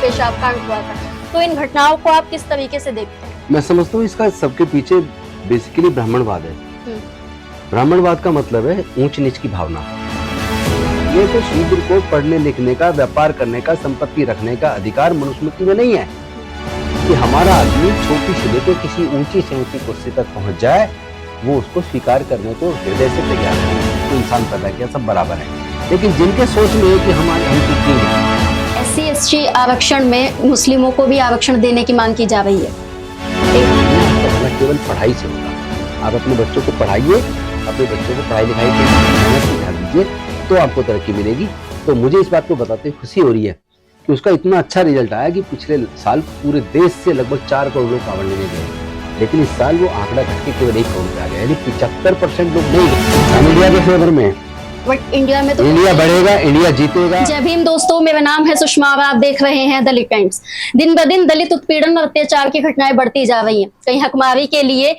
पेशाब कांड हुआ था। तो इन घटनाओं को आप किस तरीके से देखते हैं? मैं समझता हूँ इसका सबके पीछे बेसिकली ब्राह्मणवाद है। ब्राह्मणवाद का मतलब है ऊंच नीच की भावना। ये तो शूद्र को पढ़ने लिखने का, व्यापार करने का, संपत्ति रखने का अधिकार मनुस्मृति में नहीं है कि हमारा आदमी छोटी से लेकर किसी ऊंची से ऊंची कुर्सी तक पहुंच जाए, वो उसको स्वीकार करने को हृदय से तैयार है। तो इंसान पैदा किया सब बराबर है, लेकिन जिनके सोच में है कि हम कितनी SC/ST आरक्षण में मुस्लिमों को भी आरक्षण देने की मांग की जा रही है। केवल पढ़ाई से होगा। आप अपने बच्चों को पढ़ाइए, अपने बच्चों को पढ़ाई लिखाई पे ध्यान दीजिए, तो आपको तरक्की मिलेगी। तो मुझे इस बात को बताते हुए खुशी हो रही है कि उसका इतना अच्छा रिजल्ट आया कि पिछले साल पूरे देश से लगभग 4 करोड़ लोग कांवड़ लेने गए, लेकिन इस साल वो आंकड़ा घट के केवल 1 करोड़ पे आ गया, यानी 75% लोग नहीं गए। इंडिया के फेवर में, बट इंडिया में तो इंडिया बढ़ेगा, इंडिया जीतेगा। जय भीम दोस्तों, मेरा नाम है सुषमा और आप देख रहे हैं दलित टाइम्स। दिन ब दिन दलित उत्पीड़न और अत्याचार की घटनाएं बढ़ती जा रही हैं। कहीं हकमारी के लिए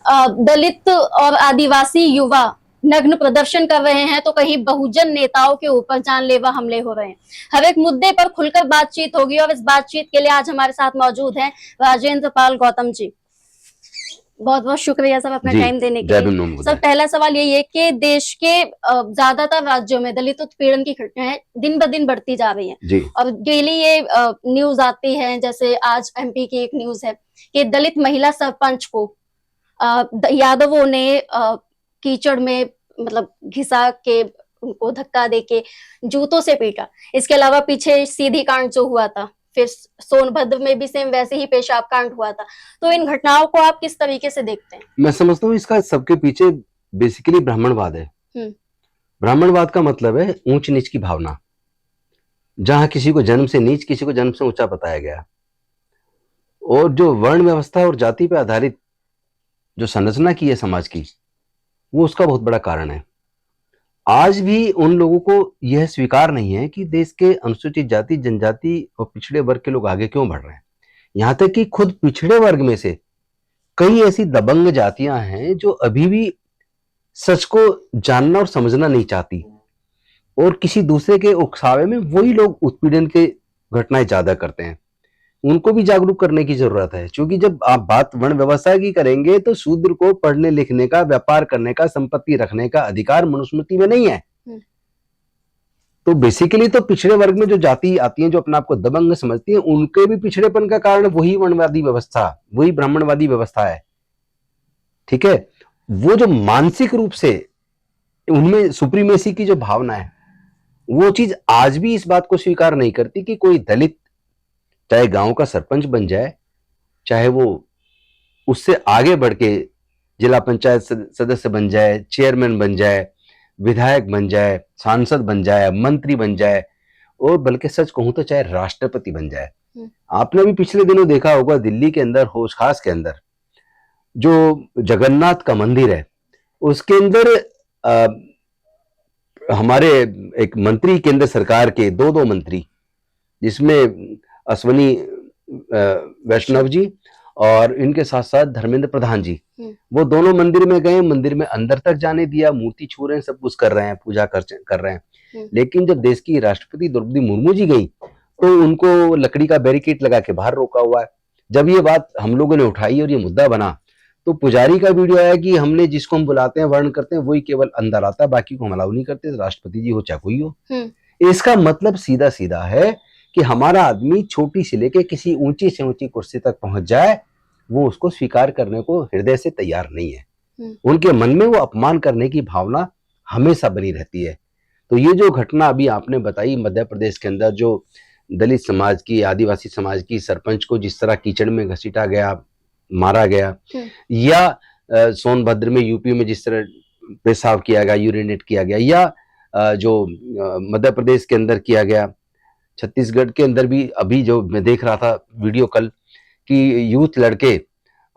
दलित और आदिवासी युवा नग्न प्रदर्शन कर रहे हैं, तो कहीं बहुजन नेताओं के ऊपर जानलेवा हमले हो रहे हैं। हर एक मुद्दे पर खुलकर बातचीत होगी और इस बातचीत के लिए आज हमारे साथ मौजूद हैं राजेंद्र पाल गौतम जी। बहुत बहुत शुक्रिया सर अपना टाइम देने के लिए। सर, पहला सवाल यही है कि देश के ज्यादातर राज्यों में दलित उत्पीड़न की घटनाएं दिन ब दिन बढ़ती जा रही हैं और डेली ये न्यूज आती है। जैसे आज MP की एक न्यूज है कि दलित महिला सरपंच को यादवों ने कीचड़ में मतलब घिसा के उनको धक्का देके जूतों से पीटा। इसके अलावा पीछे सीधी कांड जो हुआ था, फिर सोनभद्र में भी सेम वैसे ही पेशाब कांड हुआ था। तो इन घटनाओं को आप किस तरीके से देखते हैं? मैं समझता हूँ इसका सबके पीछे बेसिकली ब्राह्मणवाद है। ब्राह्मणवाद का मतलब है ऊंच नीच की भावना, जहां किसी को जन्म से नीच, किसी को जन्म से ऊंचा बताया गया। और जो वर्ण व्यवस्था और जाति पर आधारित जो संरचना की है समाज की, वो उसका बहुत बड़ा कारण है। आज भी उन लोगों को यह स्वीकार नहीं है कि देश के अनुसूचित जाति, जनजाति और पिछड़े वर्ग के लोग आगे क्यों बढ़ रहे हैं। यहां तक कि खुद पिछड़े वर्ग में से कई ऐसी दबंग जातियां हैं जो अभी भी सच को जानना और समझना नहीं चाहती, और किसी दूसरे के उकसावे में वही लोग उत्पीड़न के घटनाएं ज्यादा करते हैं। उनको भी जागरूक करने की जरूरत है, क्योंकि जब आप बात वर्ण व्यवस्था की करेंगे तो शूद्र को पढ़ने लिखने का, व्यापार करने का, संपत्ति रखने का अधिकार मनुस्मृति में नहीं है। तो बेसिकली तो पिछड़े वर्ग में जो जाति आती है, जो अपने आप को दबंग समझती है, उनके भी पिछड़ेपन का कारण वही वर्णवादी व्यवस्था, वही ब्राह्मणवादी व्यवस्था है। ठीक है, वो जो मानसिक रूप से उनमें सुप्रीमेसी की जो भावना है, वो चीज आज भी इस बात को स्वीकार नहीं करती कि कोई दलित चाहे गांव का सरपंच बन जाए, चाहे वो उससे आगे बढ़ के जिला पंचायत सदस्य बन जाए, चेयरमैन बन जाए, विधायक बन जाए, सांसद बन जाए, मंत्री बन जाए, और बल्कि सच कहूं तो चाहे राष्ट्रपति बन जाए। आपने भी पिछले दिनों देखा होगा दिल्ली के अंदर, होश खास के अंदर जो जगन्नाथ का मंदिर है, उसके अंदर हमारे एक मंत्री, केंद्र सरकार के दो मंत्री, जिसमें अश्वनी वैष्णव जी और इनके साथ साथ धर्मेंद्र प्रधान जी, वो दोनों मंदिर में गए, मंदिर में अंदर तक जाने दिया, मूर्ति छू रहे हैं, सब कुछ कर रहे हैं, पूजा कर रहे हैं। लेकिन जब देश की राष्ट्रपति द्रौपदी मुर्मू जी गई तो उनको लकड़ी का बैरिकेड लगा के बाहर रोका हुआ है। जब ये बात हम लोगों ने उठाई और ये मुद्दा बना, तो पुजारी का वीडियो आया कि हमने जिसको हम बुलाते हैं, वर्ण करते हैं, वही केवल अंदर आता है, बाकी को हम अलाउ नहीं करते, राष्ट्रपति जी हो चाहे कोई हो। इसका मतलब सीधा सीधा है कि हमारा आदमी छोटी से लेके किसी ऊंची से ऊंची कुर्सी तक पहुंच जाए, वो उसको स्वीकार करने को हृदय से तैयार नहीं है। उनके मन में वो अपमान करने की भावना हमेशा बनी रहती है। तो ये जो घटना अभी आपने बताई मध्य प्रदेश के अंदर, जो दलित समाज की, आदिवासी समाज की सरपंच को जिस तरह कीचड़ में घसीटा गया, मारा गया, या सोनभद्र में, यूपी में जिस तरह पेशाब किया गया, यूरिनेट किया गया, या जो मध्य प्रदेश के अंदर किया गया, छत्तीसगढ़ के अंदर भी अभी जो मैं देख रहा था वीडियो कल, कि यूथ लड़के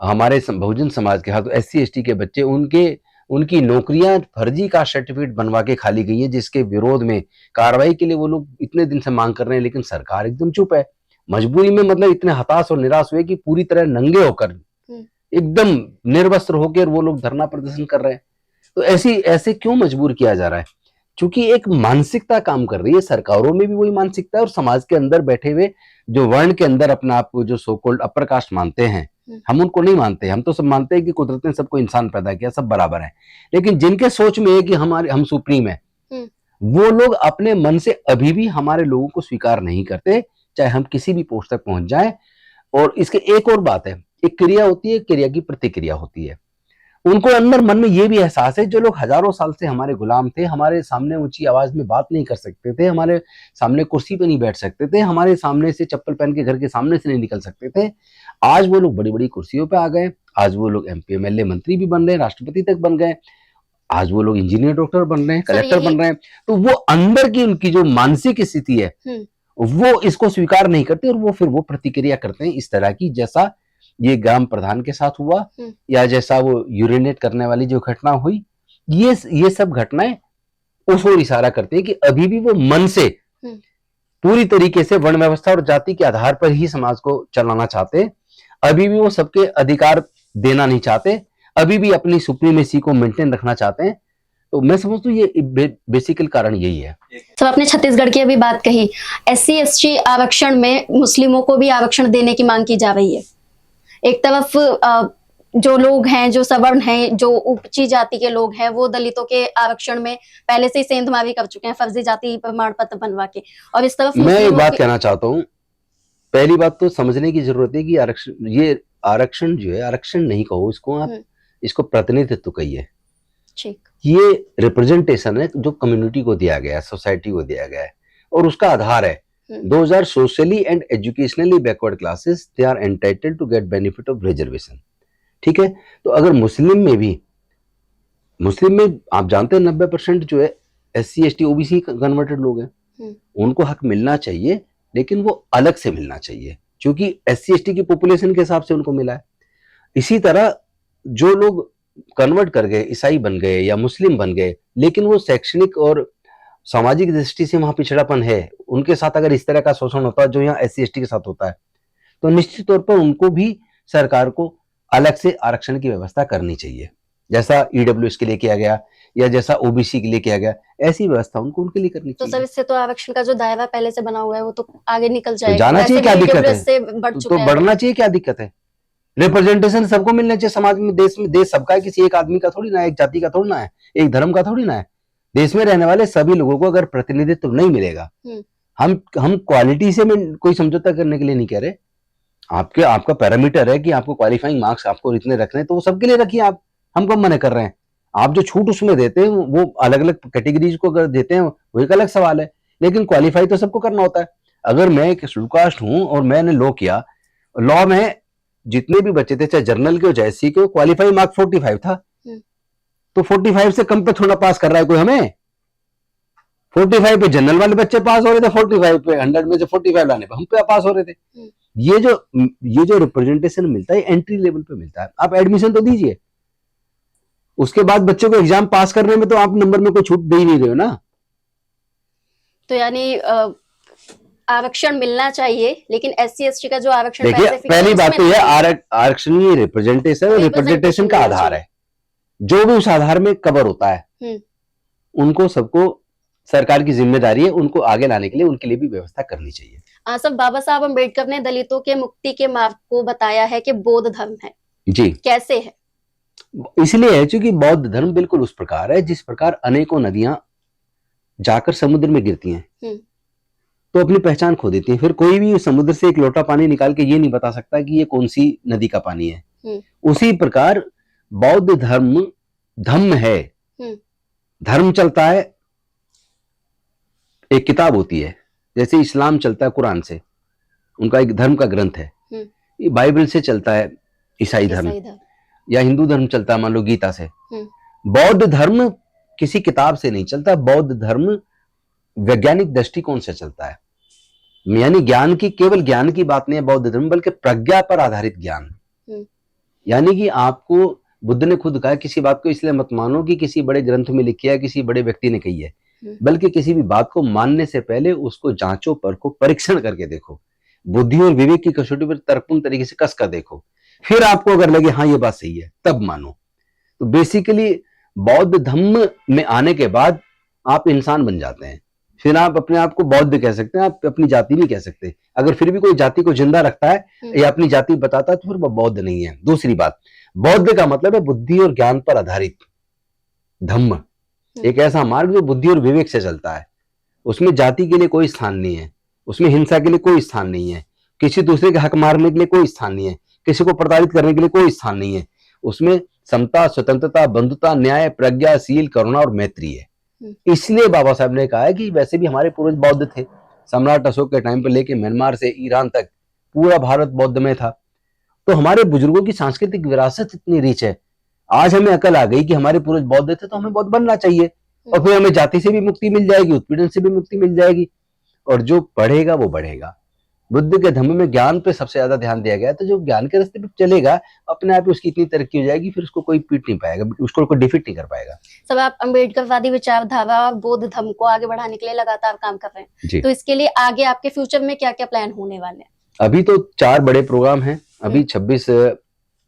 हमारे बहुजन समाज के, हाँ तो SC/ST के बच्चे, उनकी नौकरियां फर्जी कास्ट सर्टिफिकेट बनवा के खाली गई है, जिसके विरोध में कार्रवाई के लिए वो लोग इतने दिन से मांग कर रहे हैं, लेकिन सरकार एकदम चुप है। मजबूरी में मतलब इतने हताश और निराश हुए कि पूरी तरह नंगे होकर, एकदम निर्वस्त्र होकर वो लोग धरना प्रदर्शन कर रहे हैं। तो ऐसे क्यों मजबूर किया जा रहा है? क्योंकि एक मानसिकता काम कर रही है, सरकारों में भी वही मानसिकता है और समाज के अंदर बैठे हुए जो वर्ण के अंदर अपने आप को जो सो कॉल्ड अपर कास्ट मानते हैं, हम उनको नहीं मानते। हम तो सब मानते हैं कि कुदरत ने सबको इंसान पैदा किया, सब बराबर है। लेकिन जिनके सोच में है कि हम सुप्रीम है, वो लोग अपने मन से अभी भी हमारे लोगों को स्वीकार नहीं करते, चाहे हम किसी भी पोस्ट तक पहुंच जाएं। और इसके एक और बात है, एक क्रिया होती है, क्रिया की प्रतिक्रिया होती है। उनको अंदर मन में ये भी एहसास है, जो लोग हजारों साल से हमारे गुलाम थे, हमारे सामने ऊंची आवाज में बात नहीं कर सकते थे, हमारे सामने कुर्सी पे नहीं बैठ सकते थे, हमारे सामने से चप्पल पहन के घर के सामने से नहीं निकल सकते थे, आज वो लोग बड़ी बड़ी कुर्सियों पे आ गए। आज वो लोग MP MLA मंत्री भी बन रहे हैं, राष्ट्रपति तक बन गए। आज वो लोग इंजीनियर डॉक्टर बन रहे हैं, कलेक्टर बन रहे हैं। तो वो अंदर की उनकी जो मानसिक स्थिति है वो इसको स्वीकार नहीं करते, और वो फिर वो प्रतिक्रिया करते हैं इस तरह की, जैसा ये ग्राम प्रधान के साथ हुआ, या जैसा वो यूरिनेट करने वाली जो घटना हुई। ये सब घटनाएं उस ओर इशारा करते हैं कि अभी भी वो मन से पूरी तरीके से वर्ण व्यवस्था और जाति के आधार पर ही समाज को चलाना चाहते हैं। अभी भी वो सबके अधिकार देना नहीं चाहते, अभी भी अपनी सुप्रीमेसी को मेंटेन रखना चाहते हैं। तो मैं समझता हूँ ये बेसिकल कारण यही है। तो आपने छत्तीसगढ़ की अभी बात कही, SC ST आरक्षण में मुस्लिमों को भी आरक्षण देने की मांग की जा रही है। एक तरफ जो लोग हैं, जो सवर्ण हैं, जो ऊंची जाति के लोग हैं, वो दलितों के आरक्षण में पहले से ही सेंधमावी कर चुके हैं, फर्जी जाति प्रमाण पत्र बनवा के। और इस तरफ मैं एक बात कहना चाहता हूँ, पहली बात तो समझने की जरूरत है कि आरक्षण जो है, आरक्षण नहीं कहो इसको आप, इसको प्रतिनिधित्व कहिए। ये रिप्रेजेंटेशन है जो कम्युनिटी को दिया गया है, सोसाइटी को दिया गया है, और उसका आधार है 2000 socially and educationally backward classes they are entitled to get benefit of reservation. ठीक है, तो अगर मुस्लिम में आप जानते हैं 90% जो है SC ST OBC कन्वर्टेड लोग हैं, उनको हक मिलना चाहिए, लेकिन वो अलग से मिलना चाहिए, क्योंकि SC ST की पॉपुलेशन के हिसाब से उनको मिला है। इसी तरह जो लोग कन्वर्ट कर गए, ईसाई बन गए या मुस्लिम बन गए, लेकिन वो शैक्षणिक और सामाजिक दृष्टि से वहां पिछड़ापन है, उनके साथ अगर इस तरह का शोषण होता है जो यहाँ SC ST के साथ होता है, तो निश्चित तौर पर उनको भी सरकार को अलग से आरक्षण की व्यवस्था करनी चाहिए। जैसा EWS के लिए किया गया या जैसा OBC के लिए किया गया, ऐसी व्यवस्था उनके लिए करनी चाहिए। तो सर, इससे तो आरक्षण का जो दायरा पहले से बना हुआ है वो तो आगे निकल जाएगा, तो जाना चाहिए, क्या दिक्कत है? तो बढ़ना चाहिए, क्या दिक्कत है? रिप्रेजेंटेशन सबको मिलना चाहिए समाज में। देश सबका है, किसी एक आदमी का थोड़ी ना है, एक जाति का थोड़ी ना है, एक धर्म का थोड़ी ना है। देश में रहने वाले सभी लोगों को अगर प्रतिनिधित्व नहीं मिलेगा, हम क्वालिटी से कोई समझौता करने के लिए नहीं कह रहे। आपका पैरामीटर है कि आपको क्वालिफाइंग मार्क्स आपको इतने रखने, तो वो सबके लिए रखिए। आप हमको मना कर रहे हैं? आप जो छूट उसमें देते हैं वो अलग अलग कैटेगरीज को अगर देते हैं वो एक अलग सवाल है, लेकिन क्वालिफाई तो सबको करना होता है। अगर मैं एक शेड्यूल कास्ट हूं और मैंने लॉ किया, लॉ में जितने भी बच्चे थे, चाहे जर्नल के हो चाहे SC के हो, क्वालिफाई मार्क 45 था, तो 45 से कम पे थोड़ा पास कर रहा है कोई हमें? 45 पे जनरल वाले बच्चे पास हो रहे थे, 45 पे 100 में से 45 लाने पे हम पे पास हो रहे थे। ये जो रिप्रेजेंटेशन मिलता है एंट्री लेवल पे मिलता है। आप एडमिशन तो दीजिए, उसके बाद बच्चे को एग्जाम पास करने में तो आप नंबर में कोई छूट दे ही नहीं रहे हो ना। तो यानी आरक्षण मिलना चाहिए, लेकिन SC ST का जो आरक्षण, देखिए पहली बात तो यह आरक्षण ही रिप्रेजेंटेशन का आधार है। जो भी उस आधार में कवर होता है उनको सबको सरकार की जिम्मेदारी है, उनको आगे लाने के लिए उनके लिए भी व्यवस्था करनी चाहिए। सब बाबा साहब अम्बेडकर ने दलितों के मुक्ति के मार्ग को बताया है कि बौद्ध धर्म है। जी, कैसे है? इसलिए है क्योंकि बौद्ध धर्म बिल्कुल उस प्रकार है जिस प्रकार अनेकों नदियां जाकर समुद्र में गिरती हैं तो अपनी पहचान खो देती हैं। फिर कोई भी समुद्र से एक लोटा पानी निकाल के ये नहीं बता सकता कि ये कौन सी नदी का पानी है। उसी प्रकार बौद्ध धर्म है, धर्म चलता है, एक किताब होती है, जैसे इस्लाम चलता है कुरान से, उनका एक धर्म का ग्रंथ है। ये बाइबल से चलता है ईसाई धर्म, या हिंदू धर्म चलता है मान लो गीता से। बौद्ध धर्म किसी किताब से नहीं चलता, बौद्ध धर्म वैज्ञानिक दृष्टिकोण से चलता है। यानी ज्ञान की, केवल ज्ञान की बात नहीं है बौद्ध धर्म, बल्कि प्रज्ञा पर आधारित ज्ञान। यानी कि आपको, बुद्ध ने खुद कहा, किसी बात को इसलिए मत मानो कि किसी बड़े ग्रंथ में लिखी है, किसी बड़े व्यक्ति ने कही है, बल्कि किसी भी बात को मानने से पहले उसको जांचो, परखो, परीक्षण करके देखो, बुद्धि और विवेक की कसौटी पर तर्कपूर्ण तरीके से कस कर देखो, फिर आपको अगर लगे हाँ ये बात सही है तब मानो। तो बेसिकली बौद्ध धर्म में आने के बाद आप इंसान बन जाते हैं, फिर आप अपने आप को बौद्ध कह सकते हैं, आप अपनी जाति नहीं कह सकते। अगर फिर भी कोई जाति को जिंदा रखता है या अपनी जाति बताता है तो फिर वो बौद्ध नहीं है। दूसरी बात, बौद्ध का मतलब है बुद्धि और ज्ञान पर आधारित धम्म, एक ऐसा मार्ग जो बुद्धि और विवेक से चलता है। उसमें जाति के लिए कोई स्थान नहीं है, उसमें हिंसा के लिए कोई स्थान नहीं है, किसी दूसरे के हक मारने के लिए कोई स्थान नहीं है, किसी को प्रताड़ित करने के लिए कोई स्थान नहीं है। उसमें समता, स्वतंत्रता, बंधुता, न्याय, प्रज्ञा, शील, करुणा और मैत्री है। इसलिए बाबा साहब ने कहा है कि वैसे भी हमारे पूर्वज बौद्ध थे। सम्राट अशोक के टाइम पर लेके म्यांमार से ईरान तक पूरा भारत बौद्ध में था। तो हमारे बुजुर्गों की सांस्कृतिक विरासत इतनी रिच है। आज हमें अकल आ गई कि हमारे पूर्वज बौद्ध थे तो हमें बौद्ध बनना चाहिए, और फिर हमें जाति से भी मुक्ति मिल जाएगी, उत्पीड़न से भी मुक्ति मिल जाएगी, और जो पढ़ेगा वो बढ़ेगा। बुद्ध के धम्म में ज्ञान पे सबसे ज्यादा ध्यान दिया गया है, तो जो ज्ञान के रास्ते पे चलेगा अपने आप उसकी इतनी तरक्की हो जाएगी, फिर उसको कोई पीट नहीं पाएगा, उसको कोई डिफीट नहीं कर पाएगा। सब आप अम्बेडकरवादी विचारधारा और बौद्ध धर्म को आगे बढ़ाने के लिए लगातार काम कर रहे हैं, तो इसके लिए आगे आपके फ्यूचर में क्या क्या प्लान होने वाले हैं? अभी तो 4 बड़े प्रोग्राम हैं। अभी 26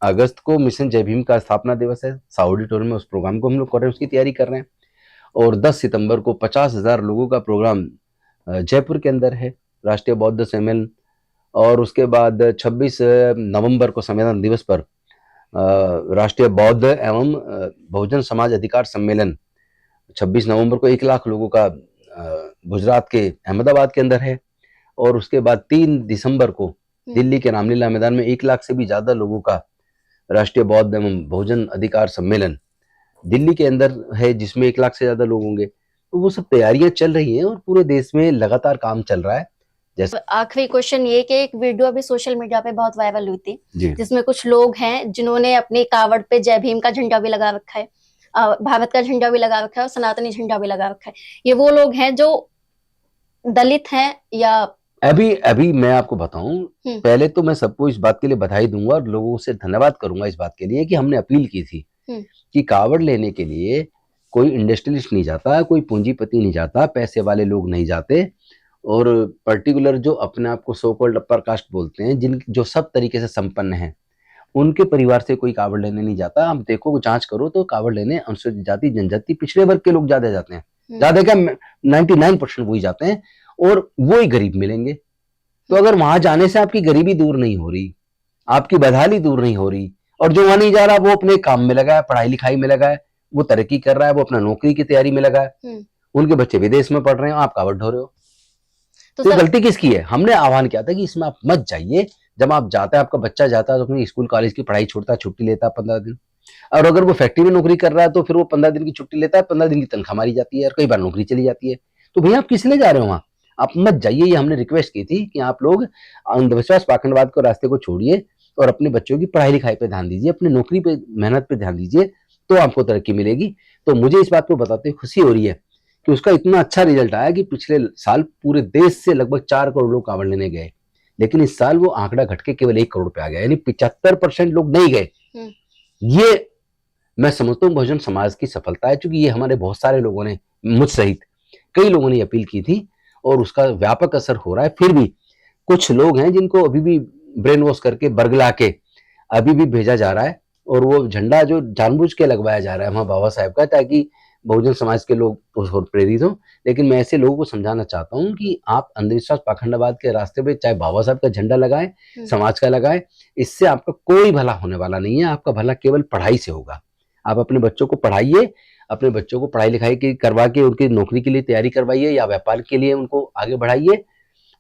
अगस्त को मिशन जय भीम का स्थापना दिवस है, ऑडिटोरियम में उस प्रोग्राम को हम लोग कर रहे हैं, उसकी तैयारी कर रहे हैं। और 10 सितंबर को 50,000 लोगों का प्रोग्राम जयपुर के अंदर है, राष्ट्रीय बौद्ध सम्मेलन। और उसके बाद 26 नवंबर को संविधान दिवस पर राष्ट्रीय बौद्ध एवं बहुजन समाज अधिकार सम्मेलन 26 नवंबर को 1 लाख लोगों का गुजरात के अहमदाबाद के अंदर है। और उसके बाद 3 दिसंबर को दिल्ली के रामलीला मैदान में 1 लाख से भी ज्यादा लोगों का राष्ट्रीय बौद्ध एवं बहुजन अधिकार सम्मेलन दिल्ली के अंदर है, जिसमें 1 लाख से ज्यादा लोग होंगे। तो वो सब तैयारियां चल रही हैं और पूरे देश में लगातार काम चल रहा है। जैसे आखिरी क्वेश्चन ये कि एक वीडियो अभी सोशल मीडिया पे बहुत वायरल हुई थी, जिसमें कुछ लोग हैं जिन्होंने अपनी कावड़ पे जय भीम का झंडा भी लगा रखा है, भारत का झंडा भी लगा रखा है और सनातनी झंडा भी लगा रखा है। ये वो लोग हैं जो दलित हैं या? अभी मैं आपको बताऊं, पहले तो मैं सबको इस बात के लिए बधाई दूंगा और लोगों से धन्यवाद करूंगा इस बात के लिए कि हमने अपील की थी कि कावड़ लेने के लिए कोई इंडस्ट्रियलिस्ट नहीं जाता, कोई पूंजीपति नहीं जाता, पैसे वाले लोग नहीं जाते, और पर्टिकुलर जो अपने आप को सो कॉल्ड अपर कास्ट बोलते हैं, जिन जो सब तरीके से संपन्न हैं, उनके परिवार से कोई कावड़ लेने नहीं जाता। हम देखो, जांच करो तो कावड़ लेने अनुसूचित जाति, जनजाति, पिछड़े वर्ग के लोग ज्यादा जाते हैं, ज्यादा क्या 99% वही जाते हैं, और वो ही गरीब मिलेंगे। तो अगर वहां जाने से आपकी गरीबी दूर नहीं हो रही, आपकी बदहाली दूर नहीं हो रही, और जो वहां नहीं जा रहा वो अपने काम में लगा है, पढ़ाई लिखाई में लगा है, वो तरक्की कर रहा है, वो अपना नौकरी की तैयारी में लगा है, उनके बच्चे विदेश में पढ़ रहे हैं, आप कावड़ ढो रहे हो। तो गलती किसकी है? हमने आह्वान किया था कि इसमें आप मत जाइए। जब आप जाते हैं, आपका बच्चा जाता है तो अपनी स्कूल कॉलेज की पढ़ाई छोड़ता है, छुट्टी लेता है 15 दिन, और अगर वो फैक्ट्री में नौकरी कर रहा है तो फिर वो 15 दिन की छुट्टी लेता है, 15 दिन की तनख्वाह मारी जाती है और कई बार नौकरी चली जाती है। तो भैया आप किस लिए जा रहे हो वहां? आप मत जाइए। ये हमने रिक्वेस्ट की थी कि आप लोग अंधविश्वास, पाखंडवाद को रास्ते को छोड़िए और अपने बच्चों की पढ़ाई लिखाई पे ध्यान दीजिए, अपनी नौकरी पे, मेहनत पे ध्यान दीजिए, तो आपको तरक्की मिलेगी। तो मुझे इस बात को बताते हुए खुशी हो रही है कि उसका इतना अच्छा रिजल्ट आया कि पिछले साल पूरे देश से लगभग 4 करोड़ लोग कांवड़ लेने गए, लेकिन इस साल वो आंकड़ा घट के केवल 1 करोड़ पे आ गया, यानी 75% लोग नहीं गए। ये मैं समझता हूँ बहुजन समाज की सफलता है, क्योंकि ये हमारे बहुत सारे लोगों ने, मुझ सहित कई लोगों ने अपील की थी और उसका व्यापक असर हो रहा है। फिर भी कुछ लोग हैं जिनको अभी भी ब्रेन वॉश करके, बरगला के अभी भी भेजा जा रहा है, और वो झंडा जो जानबूझ के लगवाया जा रहा है वहां बाबा साहब का, ताकि बहुजन समाज के लोग उस और प्रेरित हों। लेकिन मैं ऐसे लोगों को समझाना चाहता हूं कि आप अंधविश्वास, पाखंडवाद के रास्ते पे चाहे बाबा साहब का झंडा लगाएं, समाज का लगाएं, इससे आपका कोई भला होने वाला नहीं है। आपका भला केवल पढ़ाई से होगा। आप अपने बच्चों को पढ़ाइए, अपने बच्चों को पढ़ाई लिखाई की करवा के उनकी नौकरी के लिए तैयारी करवाइए, या व्यापार के लिए उनको आगे बढ़ाइए,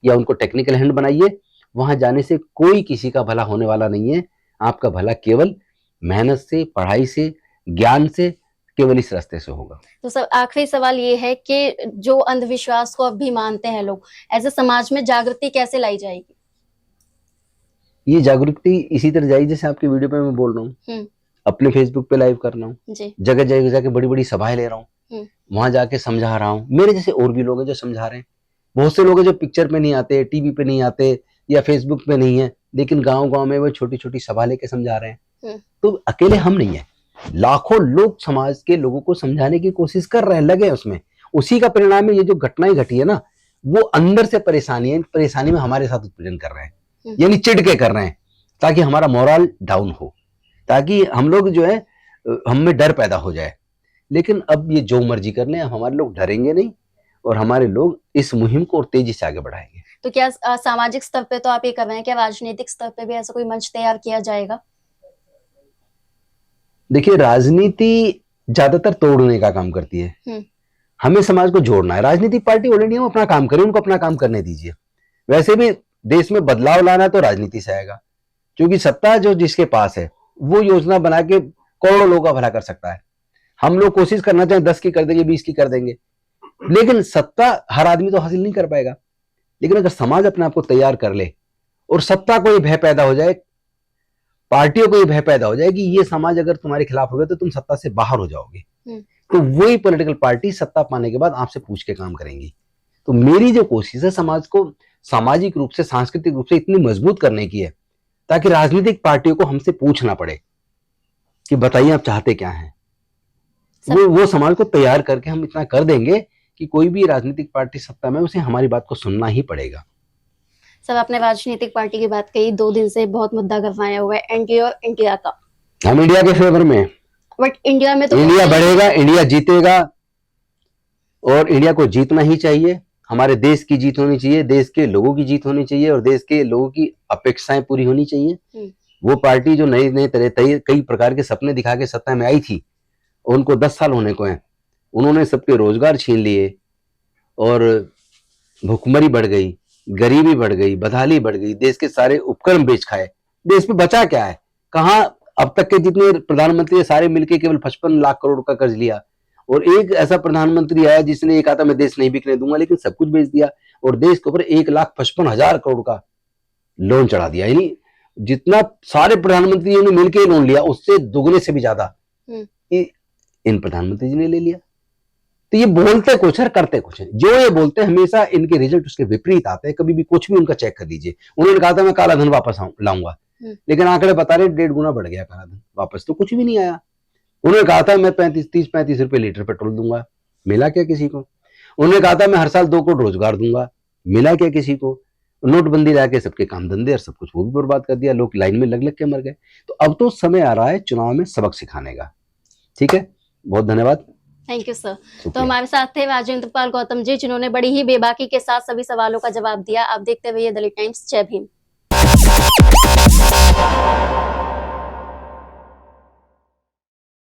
या उनको टेक्निकल हैंड बनाइए। वहां जाने से कोई किसी का भला होने वाला नहीं है। आपका भला केवल मेहनत से, पढ़ाई से, ज्ञान से, केवल इस रास्ते से होगा। तो सर, आखिरी सवाल ये है कि जो अंधविश्वास को अब भी मानते हैं लोग, ऐसे समाज में जागृति कैसे लाई जाएगी? ये जागृति इसी तरह जाएगी जैसे आपके वीडियो पे मैं बोल रहा हूँ, अपने फेसबुक पे लाइव कर रहा हूँ, जगह जगह जाके बड़ी बड़ी सभाएं ले रहा हूँ, वहां जाके समझा रहा हूँ। मेरे जैसे और भी लोग हैं जो समझा रहे हैं। बहुत से लोग हैं जो पिक्चर पे नहीं आते, टीवी पे नहीं आते, या फेसबुक पे नहीं है, लेकिन गाँव गाँव में वो छोटी छोटी सभा लेके समझा रहे हैं। तो अकेले हम नहीं है, लाखों लोग समाज के लोगों को समझाने की कोशिश कर रहे हैं, लगे उसमें। उसी का परिणाम है ये जो घटनाएं घटी है ना, वो अंदर से परेशानी है, परेशानी में हमारे साथ उत्पीड़न कर रहे हैं, यानी चिढ़ के कर रहे हैं, ताकि हमारा मोरल डाउन हो, ताकि हम लोग जो है, हम में डर पैदा हो जाए। लेकिन अब ये जो मर्जी कर लें, हमारे लोग डरेंगे नहीं, और हमारे लोग इस मुहिम को और तेजी से आगे बढ़ाएंगे। तो क्या सामाजिक स्तर पे तो आप ये कर रहे हैं, क्या राजनीतिक स्तर पे भी ऐसा कोई मंच तैयार किया जाएगा? देखिए, राजनीति ज्यादातर तोड़ने का काम करती है, हमें समाज को जोड़ना है। राजनीतिक पार्टी ऑल इंडिया में अपना काम करे, उनको अपना काम करने दीजिए। वैसे भी देश में बदलाव लाना है तो राजनीति से आएगा, क्योंकि सत्ता जो जिसके पास है वो योजना बना के करोड़ों लोगों का भला कर सकता है। हम लोग कोशिश करना चाहें 10 की कर देंगे, 20 की कर देंगे, लेकिन सत्ता हर आदमी तो हासिल नहीं कर पाएगा। लेकिन अगर समाज अपने आप को तैयार कर ले और सत्ता को ये भय पैदा हो जाए, पार्टियों को ये भय पैदा हो जाए कि ये समाज अगर तुम्हारे खिलाफ हो गया तो तुम सत्ता से बाहर हो जाओगे, तो वही पॉलिटिकल पार्टी सत्ता पाने के बाद आपसे पूछ के काम करेंगी। तो मेरी जो कोशिश है समाज को सामाजिक रूप से, सांस्कृतिक रूप से इतनी मजबूत करने की है ताकि राजनीतिक पार्टियों को हमसे पूछना पड़े कि बताइए आप चाहते क्या हैं। वो समाज को तैयार करके हम इतना कर देंगे कि कोई भी राजनीतिक पार्टी सत्ता में, उसे हमारी बात को सुनना ही पड़ेगा। सर, आपने राजनीतिक पार्टी की बात कही, 2 दिन से बहुत मुद्दा गरमाया हुआ है एनडीए और इंडिया का। हम इंडिया के फेवर में, बट इंडिया में तो इंडिया बढ़ेगा, इंडिया जीतेगा और इंडिया को जीतना ही चाहिए। हमारे देश की जीत होनी चाहिए, देश के लोगों की जीत होनी चाहिए और देश के लोगों की अपेक्षाएं पूरी होनी चाहिए। वो पार्टी जो नए नए तरह कई प्रकार के सपने दिखा के सत्ता में आई थी, उनको 10 साल होने को हैं, उन्होंने सबके रोजगार छीन लिए और भुखमरी बढ़ गई, गरीबी बढ़ गई, बदहाली बढ़ गई, देश के सारे उपक्रम बेच खाए। देश में बचा क्या है? कहाँ अब तक के जितने प्रधानमंत्री सारे मिलके केवल 55 लाख करोड़ का कर्ज लिया, और एक ऐसा प्रधानमंत्री आया जिसने एक आता मैं देश नहीं बिकने दूंगा, लेकिन सब कुछ बेच दिया और देश के ऊपर 1,55,000 करोड़ का लोन चढ़ा दिया। यानी जितना सारे प्रधानमंत्रियों ने मिलकर लोन लिया उससे दुगने से भी ज्यादा इन प्रधानमंत्री जी ने ले लिया। तो ये बोलते कुछ है, करते कुछ है। जो ये बोलते हैं हमेशा इनके रिजल्ट उसके विपरीत आते हैं। कभी भी कुछ भी उनका चेक कर लीजिए। उन्होंने कहा था मैं काला धन वापस लाऊंगा, लेकिन आंकड़े बता रहे 1.5 गुना बढ़ गया काला धन, वापस तो कुछ भी नहीं आया। उन्होंने कहा था मैं 30-35 रुपए लीटर पेट्रोल दूंगा, मिला क्या किसी को? उन्होंने कहा था मैं हर साल 2 करोड़ रोजगार दूंगा, मिला क्या किसी को? नोटबंदी लाके सबके काम धंधे और सब कुछ वो भी बर्बाद कर दिया, लोग लाइन में लग लग के मर गए। तो अब तो समय आ रहा है चुनाव में सबक सिखाने का। ठीक है, बहुत धन्यवाद। Thank you sir. तो हमारे साथ थे राजेंद्र पाल गौतम जी, जिन्होंने बड़ी ही बेबाकी के साथ सभी सवालों का जवाब दिया। आप देखते रहिए दलित टाइम्स। जय भीम।